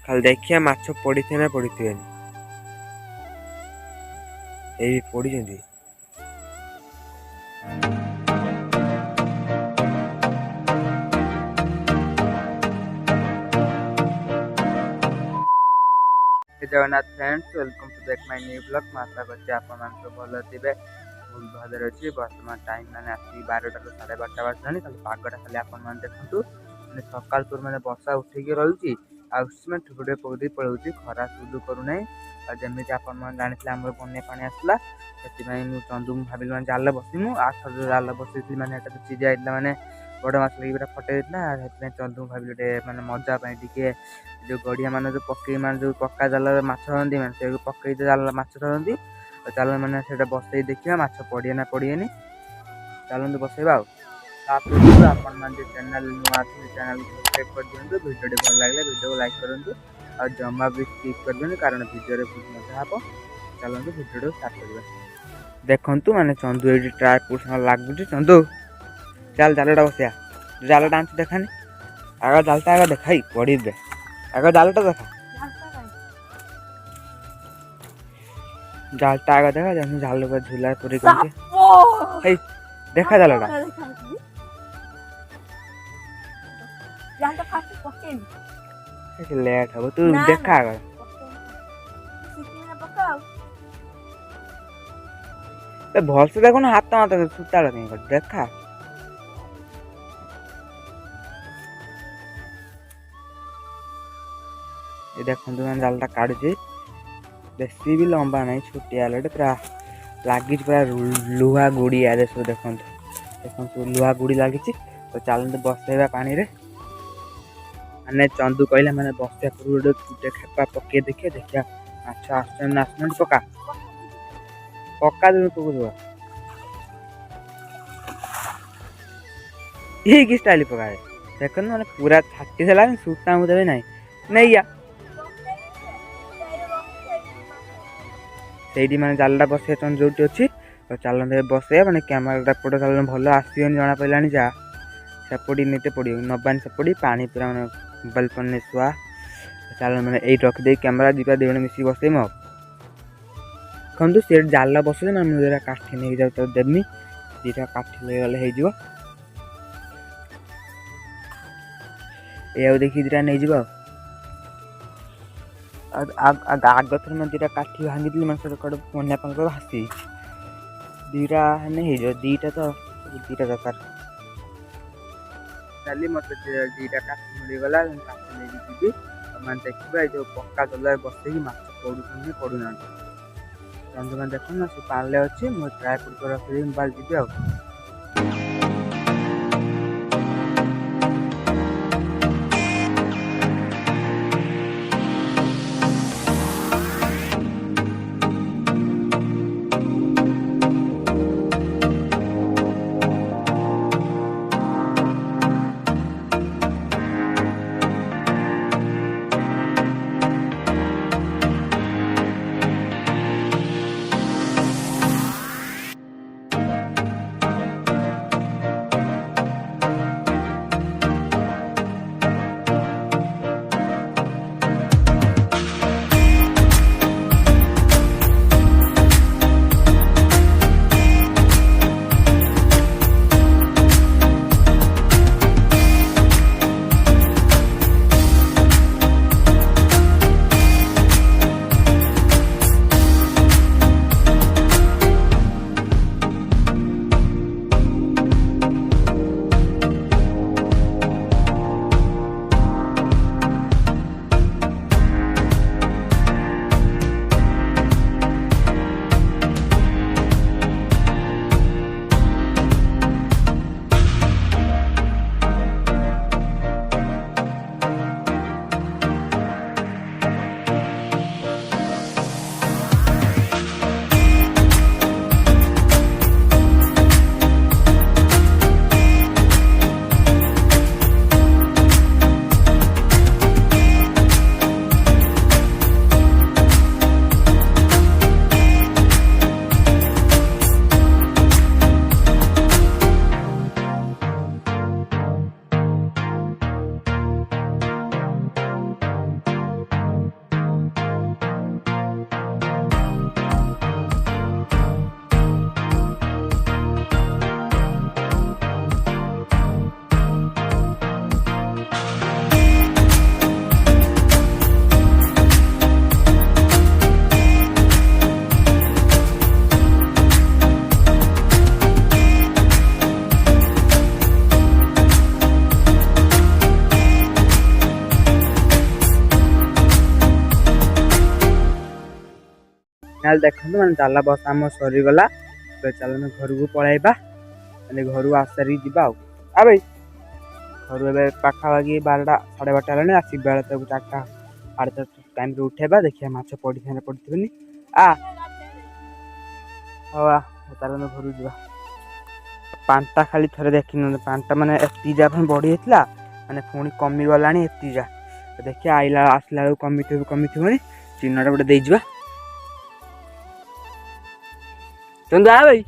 खाली देखिया माछ पड़े ना पड़े ये पड़ी Jagannath friends welcome to back my new blog आशा करते आप भल थे बहुत भद्र अच्छी बर्तमान टाइम मैंने आसिक 12टा ରୁ 12:30 बाजलानी खाली पागटा खाली आपने देखु मैंने सकाल पूर्व मैंने बसा उठिकी रही आसमें ठुकुटे पकड़ी पड़े खरा सुदू करूना जमी आप जानी आम बन्या पानी आसला से चंदू भाविल मैंने जाल बसमु आठ जाल बसई मैंने चिजा जाता मैंने बड़ माछ लगे पूरा फटे जाता चंदू भाविल गोटे मैंने मजा टे जो गड़िया मान जो पकई मान जो पक्का जाल माछ धरती मैंने से पकई जाल माछ धरती चल मैंने से बसई देखा माछ पड़े ना पड़े चलते बसैबा आपण चैनल नुआ चैनल सब्सक्राइब कर दिखाँ भिडियो भल लगे भिडियो को लाइक करूँ और जमा भी स्किप कर कारण भिडियो बहुत मजा हे चलते भिडियो स्टार्ट करवा देखु मैंने चंदू ये ट्राए पूछ लगुच चंदू चल जालटा बसिया जालटा आंच देखानी आग जालटा आग देखा पड़े आग जालटा देखा जालटा आग देखा जैसे जाल पर झूला पूरी करके देखा जालटा लेट हम तू देखा आग भल से देखो ना हाथ मत सूता देखा ये देखो मैंने जालटा काढ़ी बेसी भी लंबा नहीं छोटिया पूरा लगी पूरा लुहा गुड़ी आ सब देखो देखो लुहा गुड़ी लगी तो चलते बसैबा पानी रे मैंने चंदू कहला मैंने बसिया पूर्व गोटे खेपा पके देखिए देखिया माछ आसना पका पका दिन पकड़ ये कि स्टाइल पका देख मैंने पूरा छाटी सारा सूटा मुझे ना नहीं या से मैंने जालटा बसैया चंद जो अच्छी तो चलते बसैया मैंने कैमेरा पट चल भल आसोनी जना पड़ा जा सेपटी नीते पड़ो नबानी सेपटी पानी पूरा मैंने मोबाइल फोन ने शुआ चल मैंने यही रखिदे कैमेरा दीपा दुई मिसिक बसैम देखो सी जाल बसले मैं मुझे काठी नहीं जाऊ देमी दीटा काठी ले गले हो देखिए दीटा नहीं जाव आग थर मैं दीटा काठी भांगी मैं कड़े बन्या पानी भासी दीटा नहीं दीटा तो दीटा दरकार चली मत दीटा काठी मिलगला काठी नहीं जी मैंने देखा जो पक्का जल बसई माछ पड़ू पड़ूना चंदू मैंने देख ना से पाले अच्छे मुझे ट्राए कर रखी मोबाइल जी आ फाइनाल देखते मैंने जाल बस आम सरीगला चल घर को पलैबा मैंने घर आसारी जा भाई घर ए पाखापाखि 12टा 12:30 है आसिक बेला तक 4टा 4:30 टाइम उठेबा देखिए माछ पड़ी पड़थि आ हाँ तार घर जा पांटा खाली थे देखी पांटा माने एतिजा बढ़ी माने पुणी कमी गला एतिजा देखिए आइला आसला कमी कमी चिन्हटा गोटे देजा चंदू आ भाई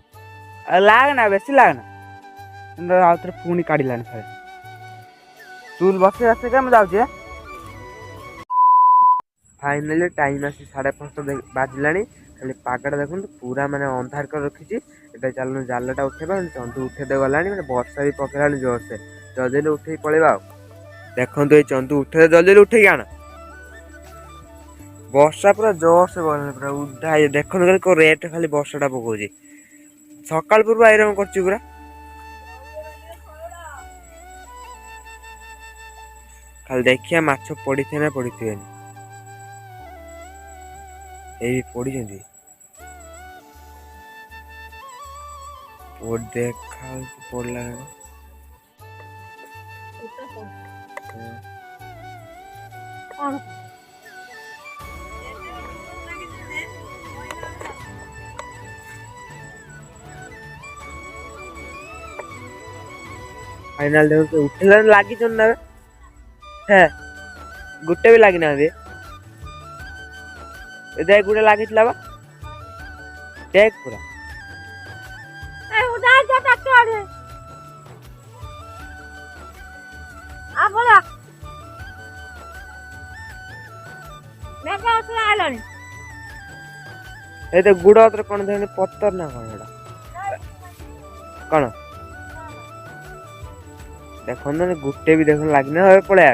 लागना बेसी लागना आउ थे पुणी काढ़ला चूल बसे बसे क्या मुझे फाइनाली टाइम आसी 5:30 बाजिला खाली पागटा देखो पूरा माने अंधार कर रखी चलो जालटा उठेबा चंदू उठेदे गला मैंने वर्षा भी पकेला जोर से जल्दी उठे पलैबा देखो ये चंदू उठे जल्दी उठे आना वर्षा पूरा जोर से गला पूरा उदा देखो को रेट खाली वर्षाटा पकाउची सकाल पूर्व आईरन कर पूरा खाली देखिए माछ पड़ी ना पड़ी पड़ी देखा पड़ला फाइनाल देखो उठे लगी ना है गोटे भी लगी ना देख गोटे लगी देख पूरा तो गुड़ कौन देख पत्थर ना कौन देखो ना गोटे भी देख लगना पलैया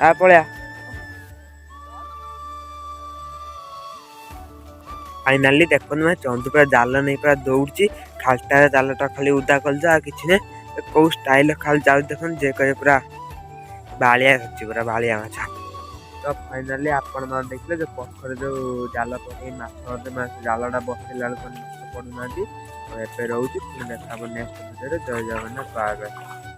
आ पलैया फाइनाली देखो मैं चंदू पूरा जाल नहीं पूरा दौड़ी खालटा जालटा खाली उदा कर कि कौ स्टाइल खाली जाल देख जे कहे पूरा बालिया पूरा बालिया माछ तो फाइनाली आपण मान देखले जो पथर जो जाल पकई माछ जालटा बसैला माछ पड़ूना रोचे देखा नेक्स्ट भिडियो जय जगन्नाथ बाय बाय।